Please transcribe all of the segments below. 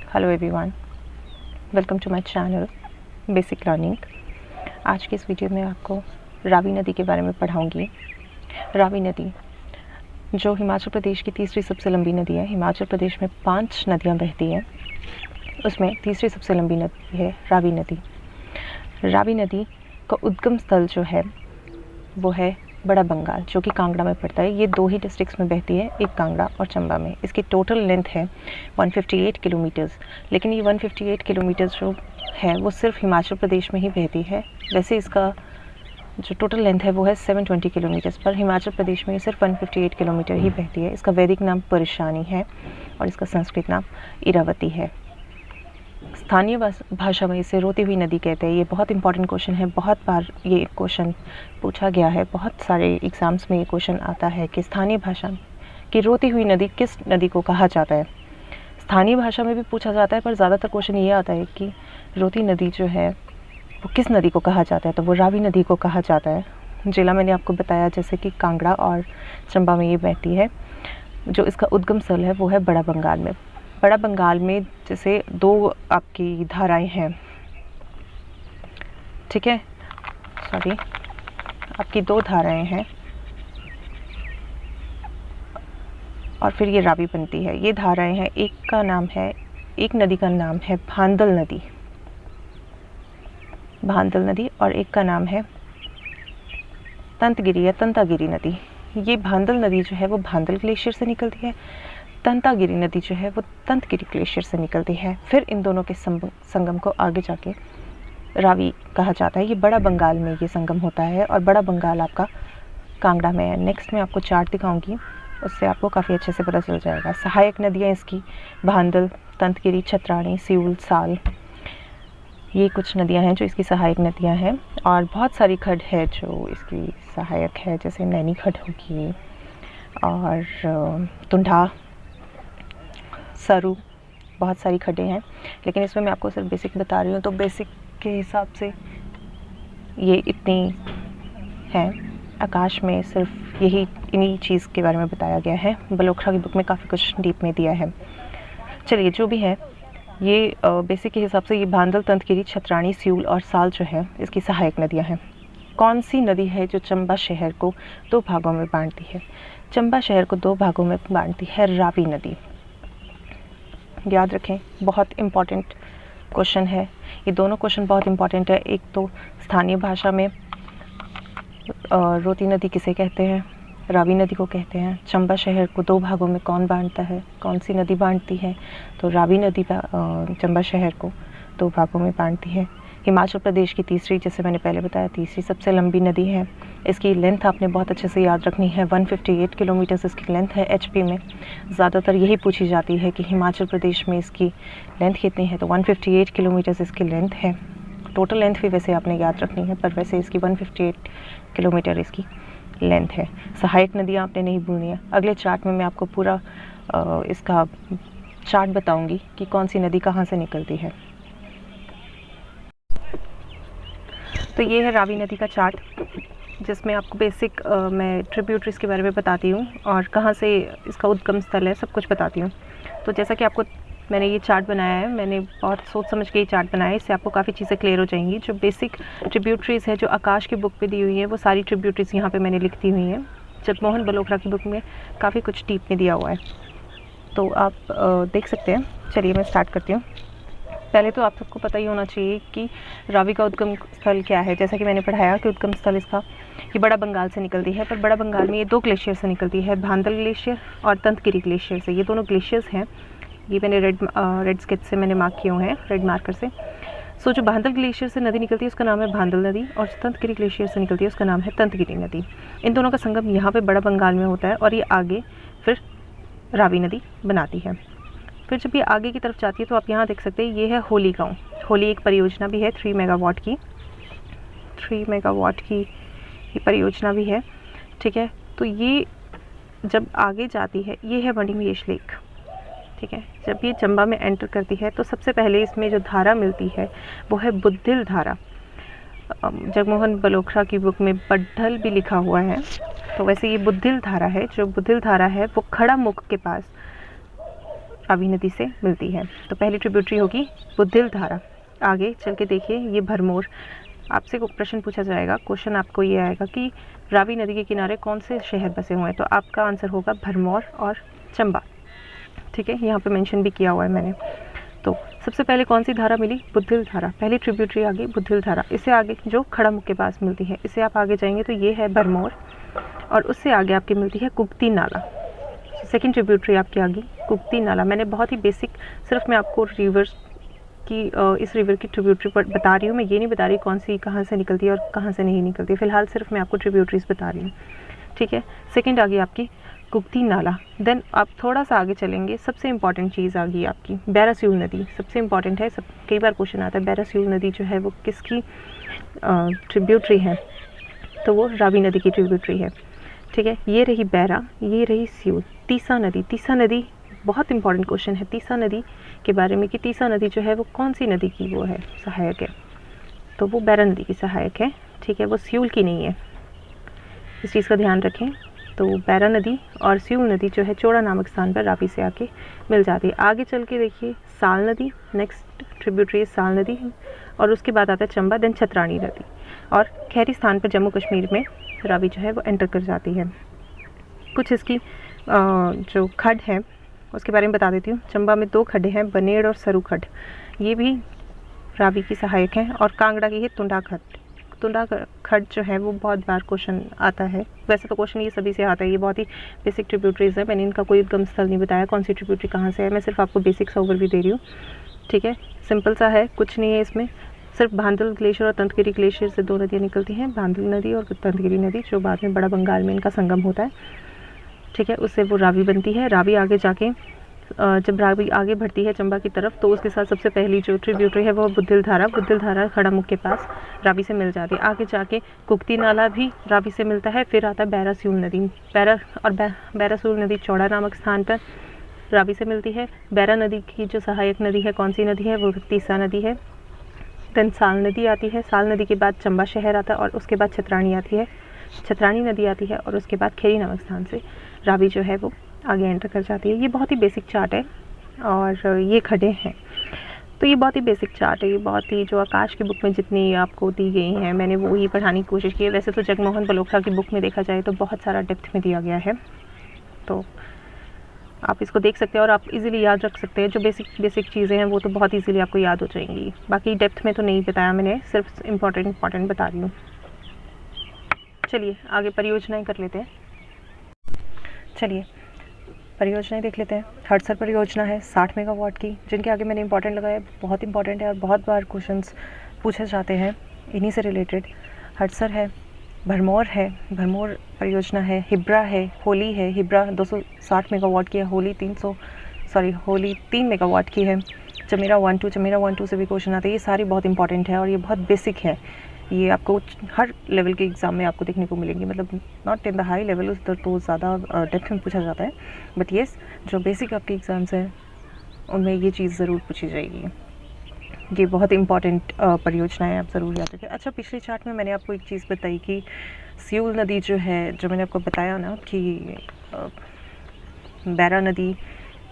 Hello everyone, welcome to my channel basic learning. आज की इस वीडियो में आपको रावी नदी के बारे में पढ़ाऊंगी। रावी नदी जो हिमाचल प्रदेश की तीसरी सबसे लंबी नदी है। हिमाचल प्रदेश में 5 नदियां बहती हैं, उसमें तीसरी सबसे लंबी नदी है रावी नदी। रावी नदी का उद्गम स्थल जो है वो है बड़ा बंगाल, जो कि कांगड़ा में पड़ता है। ये 2 ही डिस्ट्रिक्ट्स में बहती है, एक कांगड़ा और चंबा में। इसकी टोटल लेंथ है 158 किलोमीटर्स, लेकिन ये 158 किलोमीटर्स जो है वो सिर्फ हिमाचल प्रदेश में ही बहती है। वैसे इसका जो टोटल लेंथ है वो है 720 किलोमीटर्स, पर हिमाचल प्रदेश में सिर्फ 158 किलोमीटर ही बहती है। इसका वैदिक नाम परेशानी है और इसका संस्कृत नाम इरावती है। स्थानीय भाषा में इसे रोती हुई नदी कहते हैं। ये बहुत इंपॉर्टेंट क्वेश्चन है, बहुत बार ये क्वेश्चन पूछा गया है। बहुत सारे एग्ज़ाम्स में ये क्वेश्चन आता है कि स्थानीय भाषा की रोती हुई नदी किस नदी को कहा जाता है। स्थानीय भाषा में भी पूछा जाता है, पर ज़्यादातर क्वेश्चन ये आता है कि रोती नदी जो है वो किस नदी को कहा जाता है, तो वो रावी नदी को कहा जाता है। जिला मैंने आपको बताया जैसे कि कांगड़ा और चंबा में ये बहती है। जो इसका उद्गम स्थल है वो है बड़ा बंगाल में। बड़ा बंगाल में जैसे 2 आपकी धाराएं हैं, ठीक है, सॉरी, आपकी 2 धाराएं हैं और फिर ये रावी बनती है। ये धाराएं हैं, एक नदी का नाम है भांदल नदी और एक का नाम है तंतगिरी या तंतागिरी नदी। ये भांदल नदी जो है वो भांदल ग्लेशियर से निकलती है। तंतागिरी नदी जो है वो तंतगिरी ग्लेशियर से निकलती है। फिर इन दोनों के संगम को आगे जाके रावी कहा जाता है। ये बड़ा बंगाल में ये संगम होता है और बड़ा बंगाल आपका कांगड़ा में है। नेक्स्ट मैं आपको चार्ट दिखाऊंगी, उससे आपको काफ़ी अच्छे से पता चल जाएगा। सहायक नदियाँ इसकी भांदल, तंतगिरी, छतरानी, सियूल, साल, ये कुछ नदियाँ हैं जो इसकी सहायक नदियाँ हैं। और बहुत सारी खड्ड है जो इसकी सहायक है, जैसे नैनी खड्ड होगी और तुंडा, सरू, बहुत सारी खड्डें हैं। लेकिन इसमें मैं आपको सिर्फ बेसिक बता रही हूँ, तो बेसिक के हिसाब से ये इतनी है। आकाश में सिर्फ इन्हीं चीज़ के बारे में बताया गया है। बलोख्रा की बुक में काफ़ी कुछ डीप में दिया है। चलिए, जो भी है, ये बेसिक के हिसाब से ये भांदल, तंतगिरी, छतरानी, सियूल और साल जो है इसकी सहायक नदियाँ हैं। कौन सी नदी है जो चंबा शहर को 2 भागों में बांटती है? चंबा शहर को 2 भागों में बांटती है रावी नदी। याद रखें, बहुत इम्पॉर्टेंट क्वेश्चन है। ये दोनों क्वेश्चन बहुत इम्पॉर्टेंट है। एक तो स्थानीय भाषा में रोती नदी किसे कहते हैं? रावी नदी को कहते हैं। चंबा शहर को 2 भागों में कौन बांटता है? कौन सी नदी बांटती है? तो रावी नदी चंबा शहर को 2 भागों में बांटती है। हिमाचल प्रदेश की तीसरी, जैसे मैंने पहले बताया, तीसरी सबसे लंबी नदी है। इसकी लेंथ आपने बहुत अच्छे से याद रखनी है। 158 किलोमीटर्स इसकी लेंथ है। एचपी में ज़्यादातर यही पूछी जाती है कि हिमाचल प्रदेश में इसकी लेंथ कितनी है, तो 158 किलोमीटर्स इसकी लेंथ है। टोटल लेंथ भी वैसे आपने याद रखनी है, पर वैसे इसकी 158 किलोमीटर इसकी लेंथ है। सहायक नदियाँ आपने नहीं भूलनी है। अगले चार्ट में मैं आपको पूरा इसका चार्ट बताऊँगी कि कौन सी नदी कहाँ से निकलती है। तो ये है रावी नदी का चार्ट, जिसमें आपको बेसिक मैं ट्रिब्यूटरीज के बारे में बताती हूँ और कहाँ से इसका उद्गम स्थल है, सब कुछ बताती हूँ। तो जैसा कि आपको मैंने ये चार्ट बनाया है, मैंने बहुत सोच समझ के ये चार्ट बनाया है। इससे आपको काफ़ी चीज़ें क्लियर हो जाएंगी। जो बेसिक ट्रिब्यूटरीज है जो आकाश की बुक पे दी हुई है, वो सारी ट्रिब्यूटरीज यहाँ पे मैंने लिखी हुई हैं। जगमोहन बलोख्रा की बुक में काफ़ी कुछ डीप में दिया हुआ है, तो आप देख सकते हैं। चलिए मैं स्टार्ट करती हूँ। पहले तो आप सबको पता ही होना चाहिए कि रावी का उद्गम स्थल क्या है। जैसा कि मैंने पढ़ाया कि उद्गम स्थल इसका ये बड़ा बंगाल से निकलती है, पर बड़ा बंगाल में ये 2 ग्लेशियर से निकलती है, भांदल ग्लेशियर और तंतगिरी ग्लेशियर से। ये दोनों ग्लेशियर्स हैं, ये मैंने रेड स्केच से मैंने मार्क किए हुए हैं, रेड मार्कर से। सो जो भांदल ग्लेशियर से नदी निकलती है उसका नाम है भांदल नदी, और तंतगिरी ग्लेशियर से निकलती है उसका नाम है तंतगिरी नदी। इन दोनों का संगम यहाँ पर बड़ा बंगाल में होता है और ये आगे फिर रावी नदी बनाती है। फिर जब ये आगे की तरफ जाती है तो आप यहाँ देख सकते हैं, ये है होली गांव। होली एक परियोजना भी है 3 मेगावाट की ये परियोजना भी है, ठीक है। तो ये जब आगे जाती है, ये है मणिमहेश लेक, ठीक है। जब ये चंबा में एंटर करती है तो सबसे पहले इसमें जो धारा मिलती है वो है बुद्धिल धारा। जगमोहन बलोख्रा की बुक में बड्ढल भी लिखा हुआ है, तो वैसे ये बुद्धिल धारा है। जो बुद्धिल धारा है वो खड़ा मुख के पास रावी नदी से मिलती है। तो पहली ट्रिब्यूटरी होगी बुद्धिल धारा। आगे चल के देखिए ये भरमौर। आपसे को प्रश्न पूछा जाएगा, क्वेश्चन आपको ये आएगा कि रावी नदी के किनारे कौन से शहर बसे हुए हैं, तो आपका आंसर होगा भरमौर और चंबा। ठीक है, यहाँ पे मेंशन भी किया हुआ है मैंने। तो सबसे पहले कौन सी धारा मिली? बुद्धिल धारा। पहली ट्रिब्यूटरी आ गई बुद्धिल धारा। इससे आगे जो खड़ामुख के पास मिलती है, इससे आप आगे जाएंगे तो ये है भरमौर, और उससे आगे आपकी मिलती है कुक्ति नाला। सेकेंड ट्रिब्यूटरी आपकी आ गई कुक्ति नाला। मैंने बहुत ही बेसिक, सिर्फ मैं आपको रिवर्स की इस रिवर की ट्रिब्यूटरी पर बता रही हूँ, मैं ये नहीं बता रही कौन सी कहाँ से निकलती है और कहाँ से नहीं निकलती है। फिलहाल सिर्फ मैं आपको ट्रिब्यूटरीज बता रही हूँ। ठीक है, सेकंड आ गई आपकी कुक्ति नाला। देन आप थोड़ा सा आगे चलेंगे, सबसे इंपॉर्टेंट चीज़ आ गई आपकी बैरासियूल नदी। सबसे इंपॉर्टेंट है, सब कई बार क्वेश्चन आता है बैरासियूल नदी जो है वो किसकी ट्रिब्यूटरी है, तो वो रावी नदी की ट्रिब्यूटरी है। ठीक है, ये रही बैरा, ये रही सियूल। तीसा नदी, तीसा नदी बहुत इंपॉर्टेंट क्वेश्चन है तीसा नदी के बारे में कि तीसा नदी जो है वो कौन सी नदी की वो है सहायक है, तो वो बैरा नदी की सहायक है। ठीक है, वो सियूल की नहीं है, इस चीज़ का ध्यान रखें। तो बैरा नदी और सियूल नदी जो है चोड़ा नामक स्थान पर रावी से आके मिल जाती है। आगे चल के देखिए साल नदी, नेक्स्ट ट्रिब्यूटरी साल नदी, और उसके बाद आता है चंबा, देन छतरानी नदी, और खैरी स्थान पर जम्मू कश्मीर में रावी जो है वो एंटर कर जाती है। कुछ इसकी जो खड्ड है उसके बारे में बता देती हूँ। चंबा में 2 खड्डे हैं, बनेड़ और सरू खड्ड, ये भी रावी की सहायक हैं। और कांगड़ा की है तुंडा खड्ड। तुंडा खड्ड जो है वो बहुत बार क्वेश्चन आता है। वैसे तो क्वेश्चन ये सभी से आता है, ये बहुत ही बेसिक ट्रिब्यूटरीज है। मैंने इनका कोई उद्गम स्थल नहीं बताया, कौन सी ट्रिब्यूटरी कहाँ से है, मैं सिर्फ आपको बेसिक सा ओवरव्यू दे रही हूँ। ठीक है, सिंपल सा है, कुछ नहीं है इसमें। सिर्फ भांदल ग्लेशियर और तंतगिरी ग्लेशियर से 2 नदियाँ निकलती हैं, भांदल नदी और तंतगिरी नदी, जो बाद में बड़ा बंगाल में इनका संगम होता है। ठीक है, उससे वो रावी बनती है। रावी आगे जाके जब रावी आगे बढ़ती है चंबा की तरफ, तो उसके साथ सबसे पहली जो ट्रिब्यूटरी है वो बुद्धिल धारा। बुद्धिल धारा खड़ामुख के पास रावी से मिल जाती है। आगे जाके कुक्ति नाला भी रावी से मिलता है। फिर आता है बैरासियूल नदी। बैरासियूल नदी चौड़ा नामक स्थान पर रावी से मिलती है। बैरा नदी की जो सहायक नदी है, कौन सी नदी है, वो तीसा नदी है। देन साल नदी आती है। साल नदी के बाद चंबा शहर आता है, और उसके बाद छतरानी आती है। छतरानी नदी आती है, और उसके बाद खेरी नामक स्थान से रावी जो है वो आगे एंटर कर जाती है। ये बहुत ही बेसिक चार्ट है, और ये खड्डे हैं। तो ये बहुत ही बेसिक चार्ट है, ये बहुत ही जो आकाश की बुक में जितनी आपको दी गई हैं मैंने वो ही पढ़ाने की कोशिश की है। वैसे तो जगमोहन बलोत्रा की बुक में देखा जाए तो बहुत सारा डेप्थ में दिया गया है, तो आप इसको देख सकते हैं और आप इजीली याद रख सकते हैं। जो बेसिक चीज़ें हैं वो तो बहुत इजीली आपको याद हो जाएंगी। बाकी डेप्थ में तो नहीं बताया मैंने, सिर्फ इम्पॉर्टेंट बता रही हूँ। चलिए आगे परियोजनाएँ कर लेते हैं। चलिए परियोजनाएं देख लेते हैं। हडसर परियोजना है 60 मेगावाट की, जिनके आगे मैंने इंपॉर्टेंट लगाया, बहुत इंपॉर्टेंट है और बहुत बार क्वेश्चंस पूछे जाते हैं इन्हीं से रिलेटेड। हडसर है, भरमौर है, भरमौर परियोजना है, हिब्रा है, होली है। हिब्रा 260 मेगावाट की है, होली 3 मेगावाट की है। चमेरा 1-2 से भी क्वेश्चन आते हैं। ये सारी बहुत इंपॉर्टेंट है और ये बहुत बेसिक है। ये आपको हर लेवल के एग्ज़ाम में आपको देखने को मिलेंगी, मतलब not in the high level, उस तो ज़्यादा डेप्थ में पूछा जाता है, बट येस जो बेसिक आपके एग्ज़ाम्स हैं उनमें ये चीज़ ज़रूर पूछी जाएगी। ये बहुत इंपॉर्टेंट परियोजना है, आप ज़रूर याद रखें। अच्छा, पिछले चार्ट में मैंने आपको एक चीज़ बताई कि सियूल नदी जो है, जो मैंने आपको बताया ना कि बैरा नदी,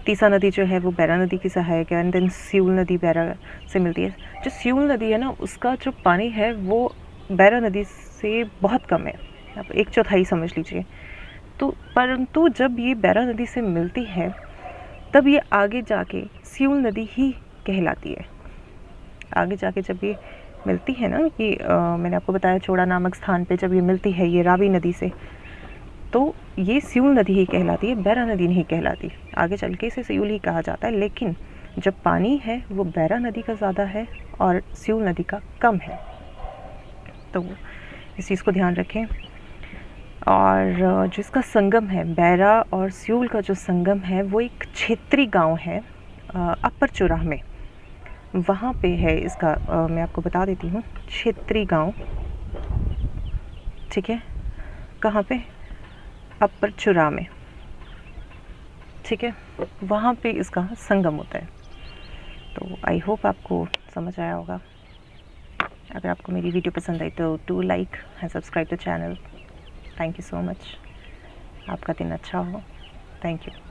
तीसा नदी जो है वो बैरा नदी की सहायक है, एंड देन सियूल नदी बैरा से मिलती है। जो सियूल नदी है ना, उसका जो पानी है वो बैरा नदी से बहुत कम है, आप 1/4 समझ लीजिए। तो परंतु जब ये बैरा नदी से मिलती है तब ये आगे जाके सियूल नदी ही कहलाती है। आगे जाके जब ये मिलती है ना कि मैंने आपको बताया चोड़ा नामक स्थान पे जब ये मिलती है ये रावी नदी से, तो ये सियूल नदी ही कहलाती है, बैरा नदी नहीं कहलाती। आगे चल के इसे सियूल ही कहा जाता है, लेकिन जब पानी है वो बैरा नदी का ज़्यादा है और सियूल नदी का कम है, तो इस चीज़ को ध्यान रखें। और जिसका संगम है, बैरा और सियूल का जो संगम है वो एक क्षेत्रीय गांव है अपर चुराह में, वहाँ पे है इसका मैं आपको बता देती हूँ, क्षेत्रीय गांव। ठीक है, कहाँ पे? अपर चुराह में। ठीक है, वहाँ पे इसका संगम होता है। तो आई होप आपको समझ आया होगा। अगर आपको मेरी वीडियो पसंद आई तो do like and subscribe the channel. Thank you so much. आपका दिन अच्छा हो। Thank you.